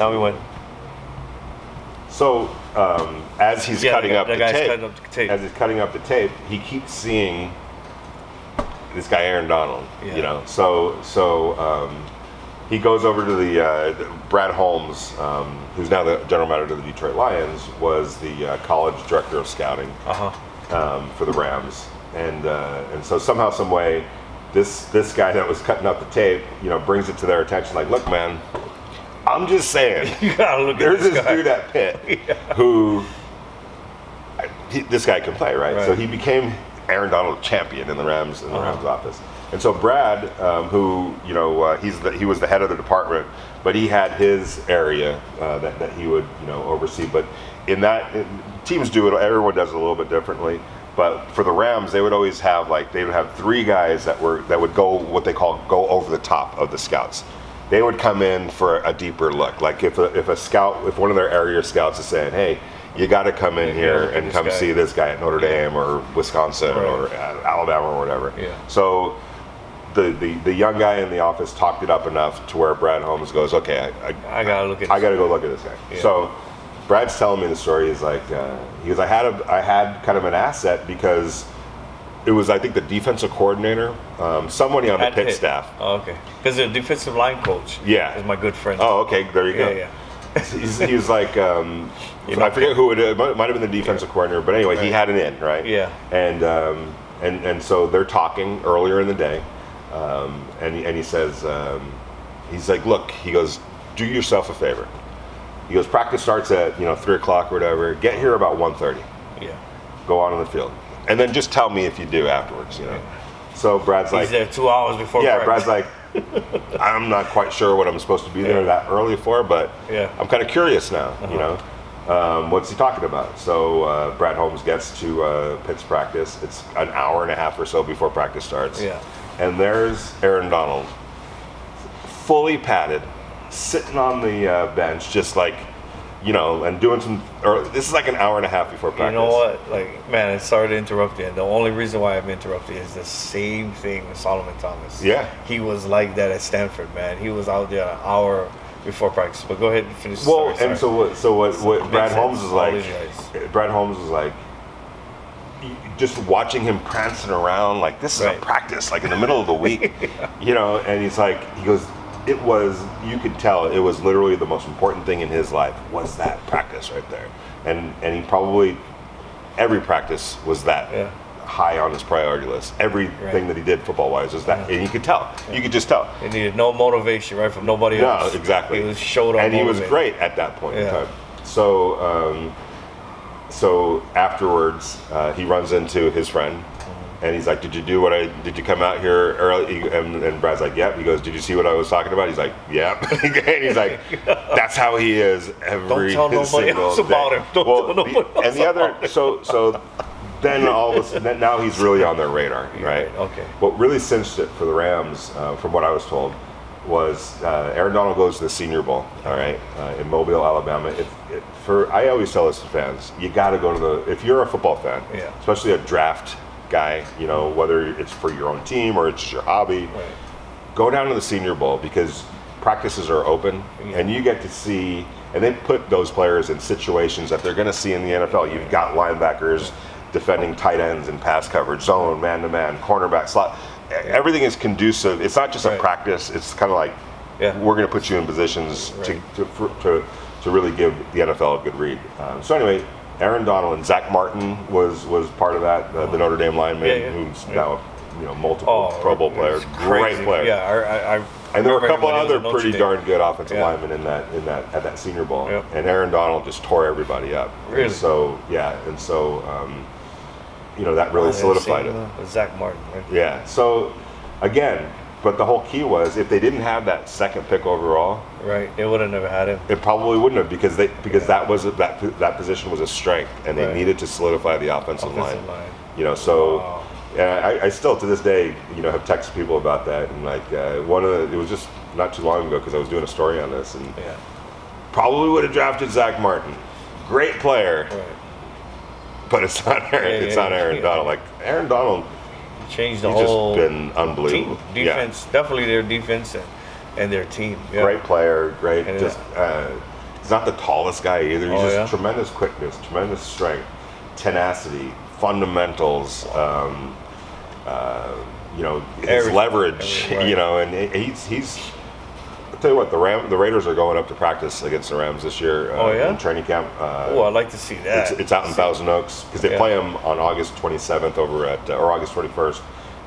Tell me when. So as he's cutting up the tape, as he's cutting up the tape, he keeps seeing this guy Aaron Donald. Yeah. You know, so he goes over to the Brad Holmes, who's now the general manager of the Detroit Lions, was the college director of scouting for the Rams, and so somehow, some way, this guy that was cutting up the tape, you know, brings it to their attention. Like, look, man, I'm just saying, you gotta look there's at this dude at Pitt who this guy can play, right? So he became Aaron Donald champion in the Rams Rams office. And so Brad, who, you know, he was the head of the department, but he had his area that he would, you know, oversee. But teams do it, everyone does it a little bit differently. But for the Rams, they would always have they would have three guys that would go what they call go over the top of the scouts. They would come in for a deeper look. Like if one of their area scouts is saying, hey, you got to come in here and come see this guy at Notre Dame or Wisconsin or Alabama or whatever. Yeah. So the young guy in the office talked it up enough to where Brad Holmes goes, okay, I gotta look at. I gotta go look at this guy. Yeah. So Brad's telling me the story. He's like, he goes, I had kind of an asset because it was, I think, the defensive coordinator, somebody on the Pitt staff. Oh, okay. Because the defensive line coach. Yeah. Is my good friend. Oh, okay. There you go. Yeah. He's like, I forget who it might have been the defensive coordinator, but anyway, he had an in, right? Yeah. And so they're talking earlier in the day, and he says, he's like, look, he goes, do yourself a favor. He goes, practice starts at 3:00 or whatever. Get here about 1:30. Yeah. Go on in the field, and then just tell me if you do afterwards. You know. Yeah. So Brad's like, he's there 2 hours before. Yeah, practice. Brad's like, I'm not quite sure what I'm supposed to be there that early for, but I'm kind of curious now. You know, what's he talking about? So Brad Holmes gets to Pitt's practice. It's an hour and a half or so before practice starts. Yeah. And there's Aaron Donald, fully padded, sitting on the bench, just like, and doing some. Or this is like an hour and a half before practice. You know what? Like, man, sorry to interrupt you. The only reason why I'm interrupting is the same thing with Solomon Thomas. Yeah. He was like that at Stanford, man. He was out there an hour before practice. But go ahead and finish. Well, and so what Brad Holmes is like. Brad Holmes was like, just watching him prancing around like this is a practice, like in the middle of the week, and he goes, you could tell it was literally the most important thing in his life was that practice right there. And he probably, every practice was that high on his priority list. Everything that he did football-wise was that, and you could tell. You could just tell. He needed no motivation, right, from nobody else. No, exactly. He was showed up. And he was great at that point in time. So afterwards, he runs into his friend. And he's like, did you come out here early? And Brad's like, yep. He goes, did you see what I was talking about? He's like, yep. And he's like, that's how he is every Don't tell nobody else about him. Don't tell nobody else and the other, so then all of a sudden, now he's really on their radar, right? Okay. What really cinched it for the Rams, from what I was told, was Aaron Donald goes to the Senior Bowl, all right, in Mobile, Alabama. I always tell this to fans, you got to go to if you're a football fan, especially a draft guy, whether it's for your own team or it's your hobby, go down to the Senior Bowl because practices are open and you get to see, and they put those players in situations that they're going to see in the NFL. You've got linebackers defending tight ends in pass coverage, zone, man-to-man, cornerback, slot. Everything is conducive. It's not just a practice. It's kind of like we're going to put you in positions to really give the NFL a good read. So anyway, Aaron Donald and Zach Martin was part of that, the Notre Dame lineman who's now multiple Pro Bowl players, great player. Yeah, and there were a couple other pretty darn good offensive linemen at that Senior Bowl, and Aaron Donald just tore everybody up. Really? And so that really solidified it. With Zach Martin, right? Yeah. So again. But the whole key was if they didn't have that second pick overall, they would have never had him. It probably wouldn't have because that position was a strength and they needed to solidify the offensive line. I still to this day have texted people about that and it was just not too long ago because I was doing a story on this and probably would have drafted Zach Martin, great player, but it's not Aaron Donald. Like Aaron Donald. Changed the whole just been unbelievable. Team. Defense, definitely their defense, and And their team. Yeah. Great player, great. And Just he's not the tallest guy either. He's just yeah? tremendous quickness, tremendous strength, tenacity, fundamentals. You know, his Everything. leverage. Right. You know, and he's. I'll tell you what, the Raiders are going up to practice against the Rams this year in training camp. Oh, I'd like to see that. It's out in Thousand Oaks because they play them on August 27th or August 21st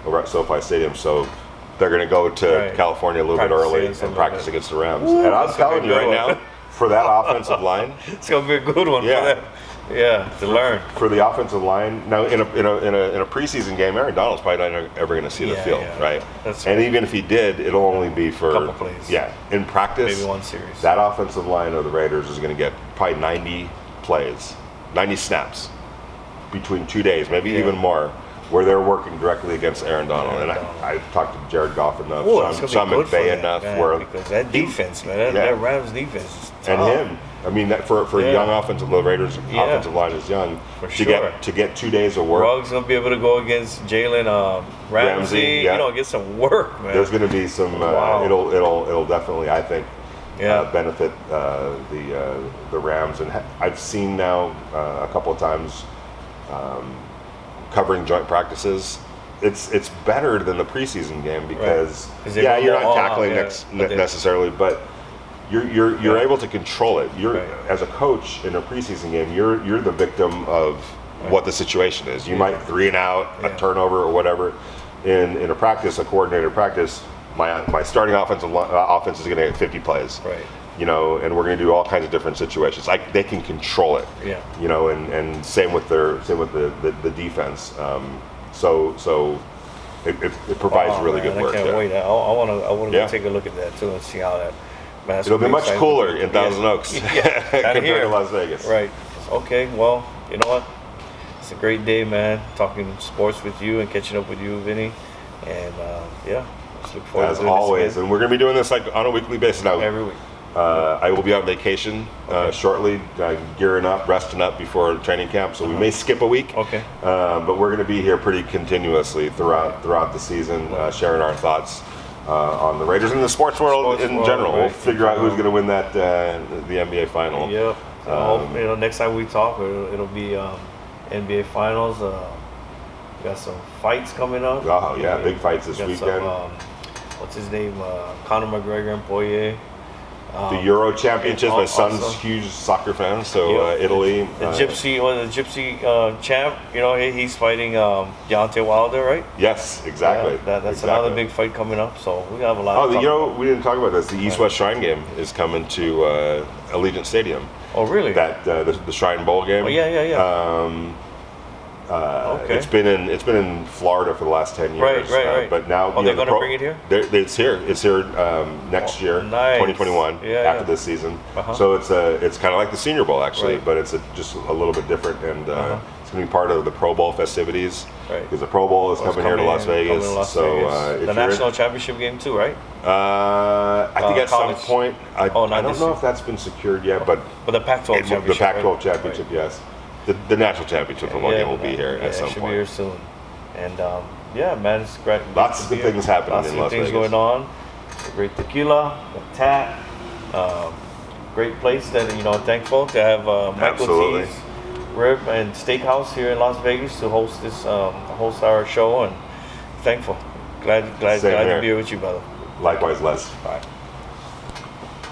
over at SoFi Stadium. So they're going to go to California a little bit early and practice against the Rams. Ooh, and I'm telling you right now, for that offensive line, it's going to be a good one for them. Yeah, to learn. For the offensive line, now in a preseason game, Aaron Donald's probably not ever going to see the field, right? That's and right. even if he did, it'll only be for a couple plays. Yeah, in practice, Maybe one series. That offensive line of the Raiders is going to get probably 90 plays, 90 snaps between 2 days, maybe even more, where they're working directly against Aaron Donald. And I've talked to Jared Goff enough, Sean McVay enough, where because that defense, man, that Rams defense is tough. And him. I mean, that for a young offensive, the Raiders' offensive line is young. To get 2 days of work. Ruggs gonna be able to go against Jalen Ramsey. You know, get some work, man. There's gonna be some. It'll definitely, I think, benefit the Rams. And I've seen now a couple of times covering joint practices. It's better than the preseason game because you're not tackling necessarily, but you're able to control it. As a coach in a preseason game, you're the victim of what the situation is. You might 3 and out, a turnover or whatever. In a practice, a coordinated practice, my starting offense is going to get 50 plays. Right. You know, and we're going to do all kinds of different situations. They can control it. Yeah. You know, and same with the defense. So it provides really good work. I can't wait. I want to take a look at that too and see how that. It'll be much cooler in Thousand Oaks compared to Las Vegas. Right. Okay. Well, you know what? It's a great day, man. Talking sports with you and catching up with you, Vinny. And just look forward to doing always. this again. And we're going to be doing this like on a weekly basis now. Every week. I will be on vacation shortly, gearing up, resting up before training camp. So we may skip a week. Okay. But we're going to be here pretty continuously throughout the season, sharing our thoughts on the Raiders and the sports world in general. Right. We'll figure out who's going to win that the NBA final. Yep. Next time we talk, it'll be NBA finals. We got some fights coming up. Oh yeah, big fights this weekend. What's his name? Conor McGregor and Poirier. The Euro Championships. My son's a huge soccer fan, so Italy. The Gypsy champ. You know, he's fighting Deontay Wilder, right? Yes, exactly. Yeah, that's another big fight coming up. So we have a lot. We didn't talk about this. The East-West Shrine game is coming to Allegiant Stadium. Oh, really? That the Shrine Bowl game. Oh, yeah. Okay. It's been in Florida for the last 10 years. Right. But now they're going to bring it here. It's here. It's here next year, nice. 2021, after this season. So it's kind of like the Senior Bowl actually, but it's just a little bit different, and it's going to be part of the Pro Bowl festivities. Right. Because the Pro Bowl is coming here to Las Vegas. The national championship game too, right? I think at some point. I don't know if that's been secured yet, but the Pac-12 championship. The Pac-12 championship, yes. The national championship football game will be here at some point. Should be here soon. And man, it's great. Lots of good things happening in Las Vegas. Lots of things going on. Great tequila, tap. Great place that thankful to have Michael T's Rib and Steakhouse here in Las Vegas to host our show, and thankful. Glad to be here with you, brother. Likewise, Les. Bye.